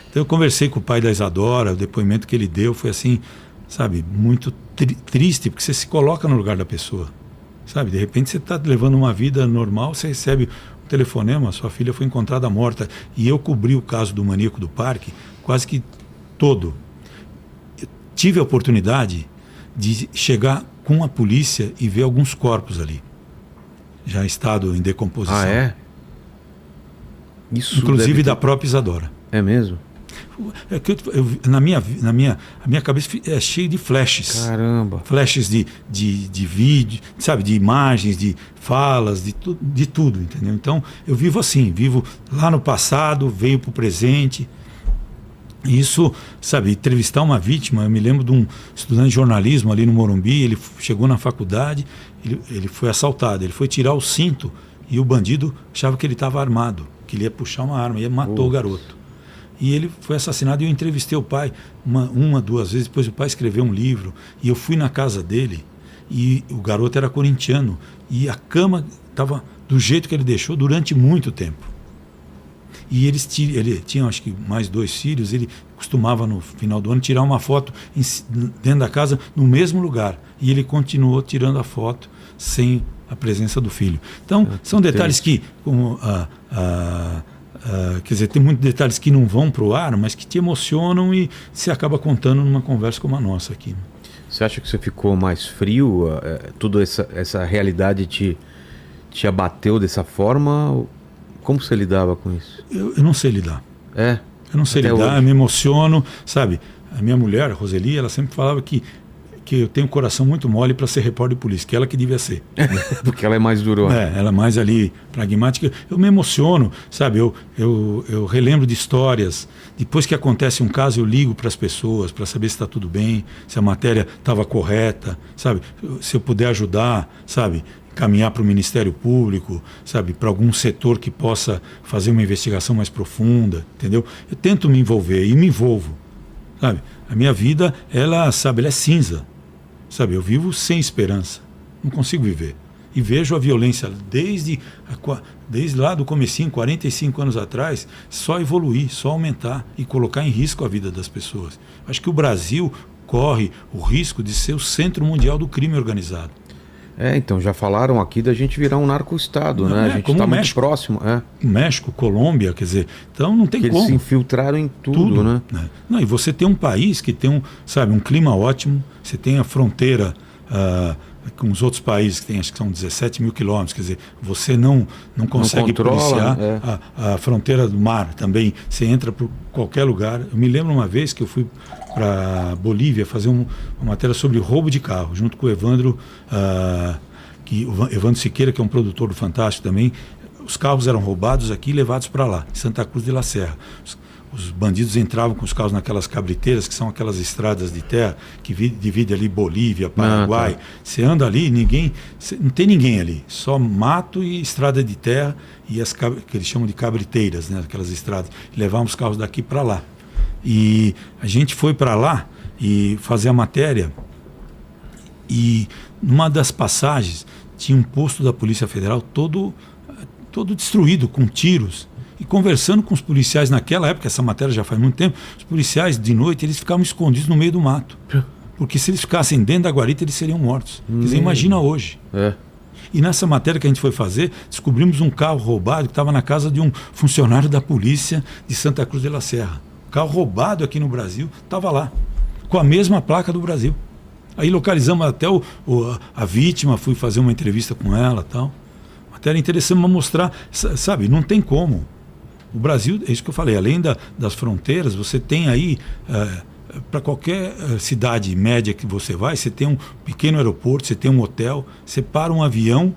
Então eu conversei com o pai da Isadora, o depoimento que ele deu foi assim, sabe, muito triste, porque você se coloca no lugar da pessoa, sabe, de repente você está levando uma vida normal, você recebe um telefonema, sua filha foi encontrada morta, e eu cobri o caso do maníaco do parque quase que todo. Eu tive a oportunidade de chegar com a polícia e ver alguns corpos ali, já em estado em decomposição. Ah, é? Isso inclusive da própria Isadora. É mesmo? É que a minha cabeça é cheia de flashes. Caramba. Flashes de vídeo, sabe, de imagens, de falas, de tudo, entendeu? Então eu vivo assim, vivo lá no passado, veio para o presente. Isso, sabe, entrevistar uma vítima, eu me lembro de um estudante de jornalismo ali no Morumbi, ele chegou na faculdade, ele foi assaltado, ele foi tirar o cinto e o bandido achava que ele estava armado, que ele ia puxar uma arma, e matou o garoto. E ele foi assassinado, e eu entrevistei o pai duas vezes, depois o pai escreveu um livro, e eu fui na casa dele, e o garoto era corintiano, e a cama estava do jeito que ele deixou durante muito tempo. E ele tinha, acho que, mais 2 filhos, ele costumava, no final do ano, tirar uma foto dentro da casa, no mesmo lugar. E ele continuou tirando a foto sem a presença do filho. Então, são detalhes que, como quer dizer, tem muitos detalhes que não vão para o ar, mas que te emocionam e se acaba contando numa conversa como a nossa aqui. Você acha que você ficou mais frio? Toda essa realidade te abateu dessa forma? Como você lidava com isso? Eu não sei lidar. É? Eu não sei Até lidar, hoje. eu me emociono, sabe? A minha mulher, a Roseli, ela sempre falava que eu tenho um coração muito mole para ser repórter de polícia, que ela que devia ser. Porque ela é mais durona. Ela é mais ali pragmática. Eu me emociono, sabe? Eu relembro de histórias. Depois que acontece um caso, eu ligo para as pessoas para saber se está tudo bem, se a matéria estava correta, sabe? Se eu puder ajudar, sabe? Caminhar para o Ministério Público, sabe? Para algum setor que possa fazer uma investigação mais profunda, entendeu? Eu tento me envolver e me envolvo, sabe? A minha vida, ela é cinza. Sabe, eu vivo sem esperança, não consigo viver. E vejo a violência desde lá do comecinho, 45 anos atrás, só evoluir, só aumentar e colocar em risco a vida das pessoas. Acho que o Brasil corre o risco de ser o centro mundial do crime organizado. Então, já falaram aqui da gente virar um narco-estado, né? A gente está muito próximo. México, Colômbia, quer dizer, então não tem como. Eles se infiltraram em tudo, né? Não, e você tem um país que tem um clima ótimo, você tem a fronteira com os outros países que tem, acho que são 17 mil quilômetros, quer dizer, você não consegue policiar a fronteira do mar também, você entra por qualquer lugar. Eu me lembro uma vez que eu fui para Bolívia fazer uma matéria sobre roubo de carro, junto com o Evandro, Evandro Siqueira, que é um produtor do Fantástico também. Os carros eram roubados aqui e levados para lá, em Santa Cruz de la Serra. Os bandidos entravam com os carros naquelas cabriteiras, que são aquelas estradas de terra que divide ali Bolívia, Paraguai. Você anda ali, não tem ninguém ali, só mato e estrada de terra e que eles chamam de cabriteiras, né, aquelas estradas. Levavam os carros daqui para lá. E a gente foi para lá e fazer a matéria, e numa das passagens tinha um posto da Polícia Federal todo destruído, com tiros. E conversando com os policiais naquela época, essa matéria já faz muito tempo, os policiais de noite eles ficavam escondidos no meio do mato. Porque se eles ficassem dentro da guarita, eles seriam mortos. Quer dizer, imagina hoje. E nessa matéria que a gente foi fazer, descobrimos um carro roubado que estava na casa de um funcionário da polícia de Santa Cruz de la Serra. O carro roubado aqui no Brasil estava lá, com a mesma placa do Brasil. Aí localizamos até a vítima, fui fazer uma entrevista com ela e tal. Matéria interessante para mostrar, sabe, não tem como. O Brasil, é isso que eu falei, além das fronteiras, você tem aí, para qualquer cidade média que você vai, você tem um pequeno aeroporto, você tem um hotel, você para um avião,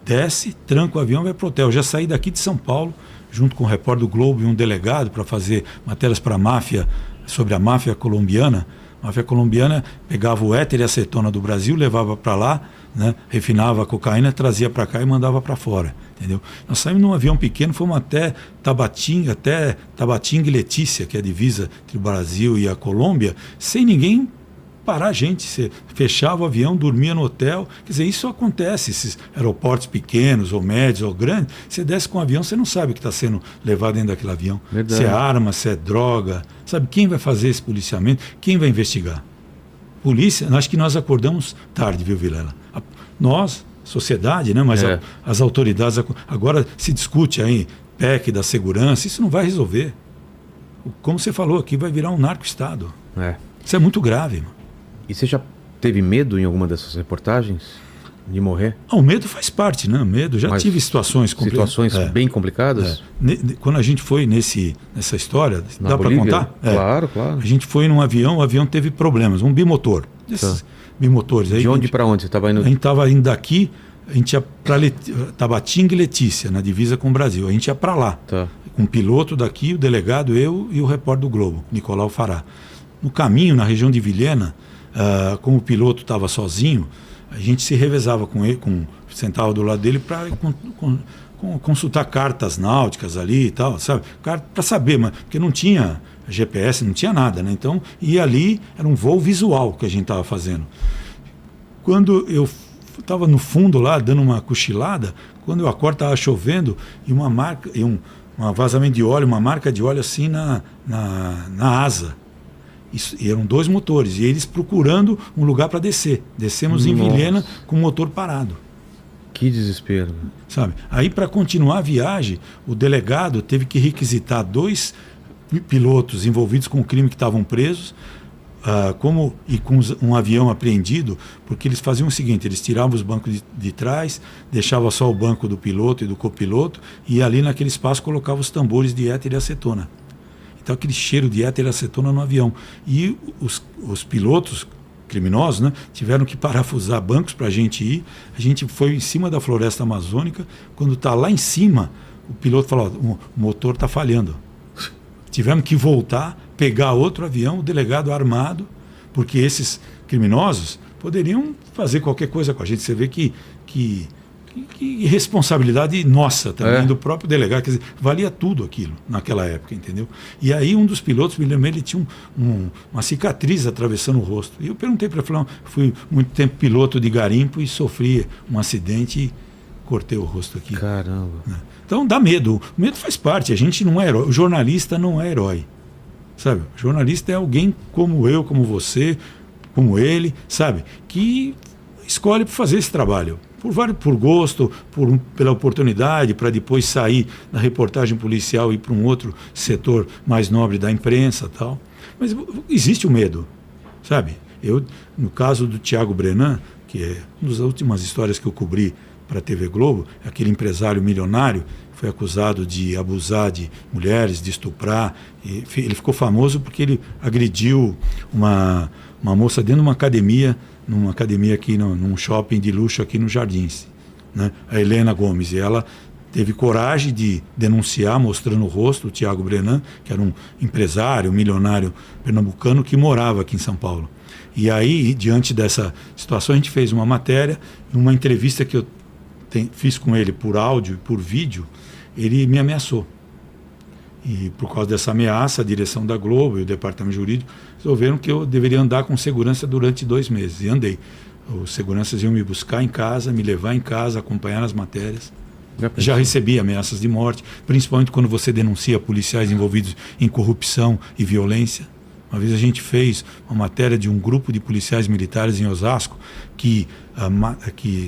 desce, tranca o avião e vai para o hotel. Eu já saí daqui de São Paulo, junto com o repórter do Globo e um delegado, para fazer matérias para a máfia, sobre a máfia colombiana. A máfia colombiana pegava o éter e acetona do Brasil, levava para lá, né, refinava a cocaína, trazia para cá e mandava para fora, entendeu? Nós saímos num avião pequeno, fomos até Tabatinga e Letícia, que é a divisa entre o Brasil e a Colômbia, sem ninguém parar a gente. Você fechava o avião, dormia no hotel. Quer dizer, isso acontece. Esses aeroportos pequenos ou médios ou grandes, você desce com o avião, você não sabe o que está sendo levado dentro daquele avião. Verdade. Se é arma, se é droga. Sabe, quem vai fazer esse policiamento? Quem vai investigar? Polícia, acho que nós acordamos tarde, viu, Vilela? Nós, sociedade, né? Mas as autoridades, agora se discute aí PEC da segurança, isso não vai resolver. Como você falou aqui, vai virar um narco-estado. Isso é muito grave. Mano. E você já teve medo em alguma dessas reportagens de morrer? O medo faz parte, né? Medo. Já tive situações complicadas. Situações bem complicadas? Quando a gente foi nessa história, dá para contar? Claro, claro. A gente foi num avião, o avião teve problemas, um bimotor. Esses bimotores aí. De onde para onde? Você estava indo? A gente estava indo daqui, a gente ia para Tabatinga e Letícia, na divisa com o Brasil. A gente ia para lá. Com o piloto daqui, o delegado, eu e o repórter do Globo, Nicolau Fará. No caminho, na região de Vilhena, como o piloto estava sozinho, a gente se revezava com ele, sentava do lado dele para consultar cartas náuticas ali e tal, sabe? Para saber, mas porque não tinha GPS, não tinha nada, né? Então, ia ali, era um voo visual que a gente estava fazendo. Quando eu estava no fundo lá, dando uma cochilada, quando eu acordo, estava chovendo e uma marca, um vazamento de óleo, uma marca de óleo assim na asa. E eram 2 motores, e eles procurando um lugar para descer. Descemos em Vilhena com o motor parado. Que desespero. Sabe? Aí, para continuar a viagem, o delegado teve que requisitar 2 pilotos envolvidos com o crime que estavam presos, com um avião apreendido, porque eles faziam o seguinte: eles tiravam os bancos de trás, deixavam só o banco do piloto e do copiloto, e ali naquele espaço colocavam os tambores de éter e acetona. Então aquele cheiro de éter e acetona no avião. E os pilotos criminosos, né, tiveram que parafusar bancos para a gente ir. A gente foi em cima da floresta amazônica. Quando está lá em cima, o piloto falou: o motor está falhando. Tivemos que voltar, pegar outro avião, o delegado armado, porque esses criminosos poderiam fazer qualquer coisa com a gente. Você vê que responsabilidade nossa também, do próprio delegado. Quer dizer, valia tudo aquilo naquela época, entendeu? E aí um dos pilotos, me lembro, ele tinha uma cicatriz atravessando o rosto. E eu perguntei para ele, falei: fui muito tempo piloto de garimpo e sofri um acidente e cortei o rosto aqui. Caramba. Então dá medo. O medo faz parte. A gente não é herói. O jornalista não é herói. Sabe? O jornalista é alguém como eu, como você, como ele, sabe? Que escolhe fazer esse trabalho. Por gosto, pela oportunidade, para depois sair da reportagem policial e ir para um outro setor mais nobre da imprensa e tal. Mas existe o medo, sabe? No caso do Thiago Brenan, que é uma das últimas histórias que eu cobri para a TV Globo, aquele empresário milionário foi acusado de abusar de mulheres, de estuprar. Ele ficou famoso porque ele agrediu uma moça dentro de uma academia aqui, num shopping de luxo aqui nos Jardins, né? A Helena Gomes. E ela teve coragem de denunciar, mostrando o rosto, o Thiago Brenan, que era um empresário, um milionário pernambucano que morava aqui em São Paulo. E aí, diante dessa situação, a gente fez uma matéria, numa entrevista que eu fiz com ele por áudio e por vídeo, ele me ameaçou. E por causa dessa ameaça, a direção da Globo e o departamento jurídico resolveram que eu deveria andar com segurança durante 2 meses. E andei. Os seguranças iam me buscar em casa, me levar em casa, acompanhar as matérias. Já recebi ameaças de morte, principalmente quando você denuncia policiais envolvidos em corrupção e violência. Uma vez a gente fez uma matéria de um grupo de policiais militares em Osasco que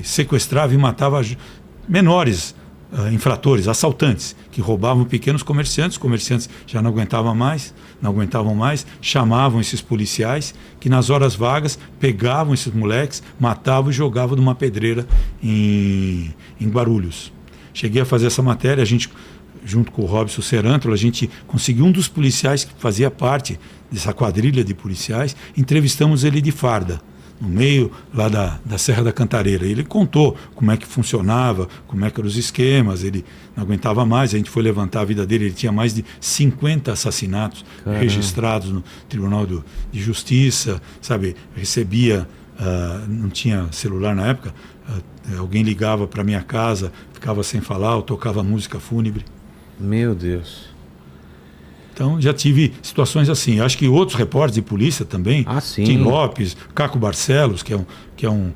sequestrava e matava menores infratores, assaltantes, que roubavam pequenos comerciantes. Os comerciantes já não aguentavam mais, chamavam esses policiais que nas horas vagas pegavam esses moleques, matavam e jogavam numa pedreira em Guarulhos. Cheguei a fazer essa matéria, a gente, junto com o Robson Serantolo, a gente conseguiu um dos policiais que fazia parte dessa quadrilha de policiais, entrevistamos ele de farda, no meio lá da Serra da Cantareira. Ele contou como é que funcionava, como é que eram os esquemas. Ele não aguentava mais, a gente foi levantar a vida dele. Ele tinha mais de 50 assassinatos registrados no Tribunal de Justiça, sabe? Recebia, não tinha celular na época, alguém ligava para minha casa, ficava sem falar, eu tocava música fúnebre. Meu Deus. Então já tive situações assim. Acho que outros repórteres de polícia também, sim. Tim Lopes, Caco Barcelos, que é um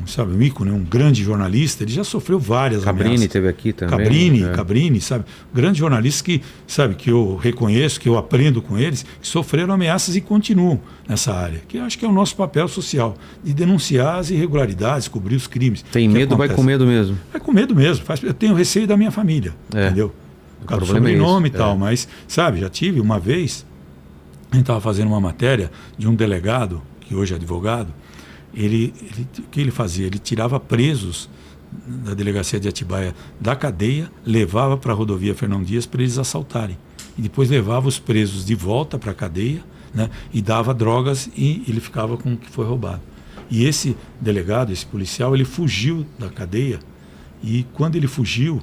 sabe, um ícone, um grande jornalista, ele já sofreu várias Cabrini ameaças. teve aqui também. Cabrini, sabe, grandes jornalistas que, sabe, que eu reconheço, que eu aprendo com eles, que sofreram ameaças e continuam nessa área, que eu acho que é o nosso papel social, de denunciar as irregularidades, cobrir os crimes. Tem medo, vai com medo mesmo. Vai com medo mesmo. Eu tenho receio da minha família, entendeu? Por causa do sobrenome e tal, mas, sabe, já tive uma vez, a gente estava fazendo uma matéria de um delegado, que hoje é advogado, o que ele fazia? Ele tirava presos da delegacia de Atibaia da cadeia, levava para a rodovia Fernão Dias para eles assaltarem. E depois levava os presos de volta para a cadeia, né, e dava drogas e ele ficava com o que foi roubado. E esse delegado, esse policial, ele fugiu da cadeia e quando ele fugiu,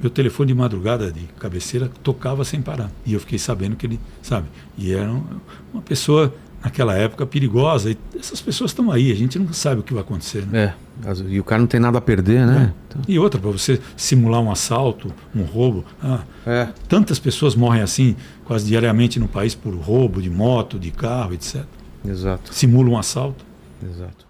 meu telefone de madrugada de cabeceira tocava sem parar. E eu fiquei sabendo que ele, sabe, e era uma pessoa naquela época perigosa, e essas pessoas estão aí, a gente nunca sabe o que vai acontecer, né? E o cara não tem nada a perder, né? Então... E outra, para você simular um assalto, um roubo, tantas pessoas morrem assim quase diariamente no país por roubo de moto, de carro, etc. Exato. Simulam um assalto. Exato.